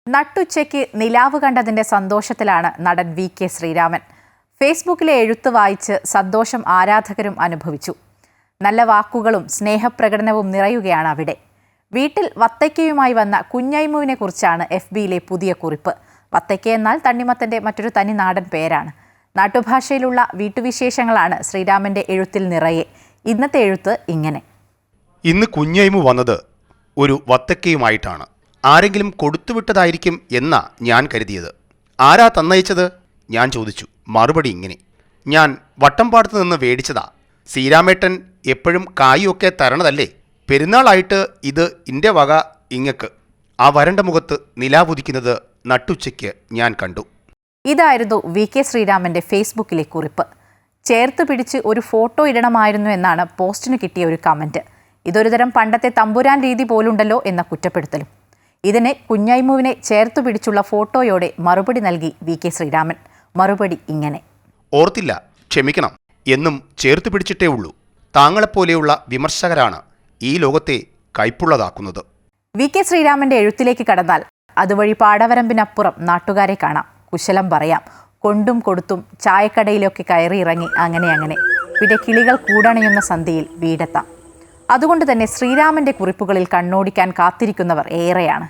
നട്ടുച്ചയ്ക്ക് നിലാവ് കണ്ടതിന്റെ സന്തോഷത്തിലാണ് നടൻ വി.കെ. ശ്രീരാമൻ. ഫേസ്ബുക്കിലെ എഴുത്ത് വായിച്ച് സന്തോഷം ആരാധകരും അനുഭവിച്ചു. നല്ല വാക്കുകളും സ്നേഹപ്രകടനവും നിറയുകയാണ് അവിടെ. വീട്ടിൽ വത്തയ്ക്കയുമായി വന്ന കുഞ്ഞൈമുവിനെ കുറിച്ചാണ് FBയിലെ പുതിയ കുറിപ്പ്. വത്തയ്ക്ക എന്നാൽ തണ്ണിമത്തന്റെ മറ്റൊരു തനി നാടൻ പേരാണ്. നാട്ടുഭാഷയിലുള്ള വീട്ടുവിശേഷങ്ങളാണ് ശ്രീരാമന്റെ എഴുത്തിൽ നിറയെ. ഇന്നത്തെ എഴുത്ത് ഇങ്ങനെ: ഇന്ന് കുഞ്ഞൈമു വന്നത് ഒരു വത്തക്കയുമായിട്ടാണ്. ആരെങ്കിലും കൊടുത്തുവിട്ടതായിരിക്കും എന്നാ ഞാൻ കരുതിയത്. ആരാ തന്നയച്ചത്? ഞാൻ ചോദിച്ചു. മറുപടി ഇങ്ങനെ: ഞാൻ വട്ടംപാടത്ത് നിന്ന് മേടിച്ചതാ. ശ്രീരാമേട്ടൻ എപ്പോഴും കായൊക്കെ തരണതല്ലേ, പെരുന്നാളായിട്ട് ഇത് ഇൻ്റെ വക ഇങ്ങക്ക്. ആ വരണ്ട മുഖത്ത് നിലാവുദിക്കുന്നത് നട്ടുച്ചയ്ക്ക് ഞാൻ കണ്ടു. ഇതായിരുന്നു വി.കെ. ശ്രീരാമന്റെ ഫേസ്ബുക്കിലെ കുറിപ്പ്. ചേർത്ത് പിടിച്ച് ഒരു ഫോട്ടോ ഇടണമായിരുന്നു എന്നാണ് പോസ്റ്റിന് കിട്ടിയ ഒരു കമന്റ്. ഇതൊരു തരം പണ്ടത്തെ തമ്പുരാൻ രീതി പോലുണ്ടല്ലോ എന്ന കുറ്റപ്പെടുത്തലും. ഇതിനെ കുഞ്ഞൈമുവിനെ ചേർത്തു പിടിച്ചുള്ള ഫോട്ടോയോടെ മറുപടി നൽകി വി.കെ. ശ്രീരാമൻ. മറുപടി ഇങ്ങനെ: ഓർത്തില്ല, ക്ഷമിക്കണം, എന്നും ചേർത്ത് പിടിച്ചിട്ടേ ഉള്ളൂ. താങ്കളെപ്പോലെയുള്ള വിമർശകരാണ് ഈ ലോകത്തെ കൈപ്പുള്ളതാക്കുന്നത്. വി.കെ. ശ്രീരാമന്റെ എഴുത്തിലേക്ക് കടന്നാൽ അതുവഴി പാടവരമ്പിനപ്പുറം നാട്ടുകാരെ കാണാം. കുശലം പറയാം. കൊണ്ടും കൊടുത്തും ചായക്കടയിലൊക്കെ കയറി ഇറങ്ങി അങ്ങനെ പിന്നെ കിളികൾ കൂടണയുന്ന സന്ധ്യയിൽ വീടെത്താം. അതുകൊണ്ട് തന്നെ ശ്രീരാമന്റെ കുറിപ്പുകളിൽ കണ്ണോടിക്കാൻ കാത്തിരിക്കുന്നവർ ഏറെയാണ്.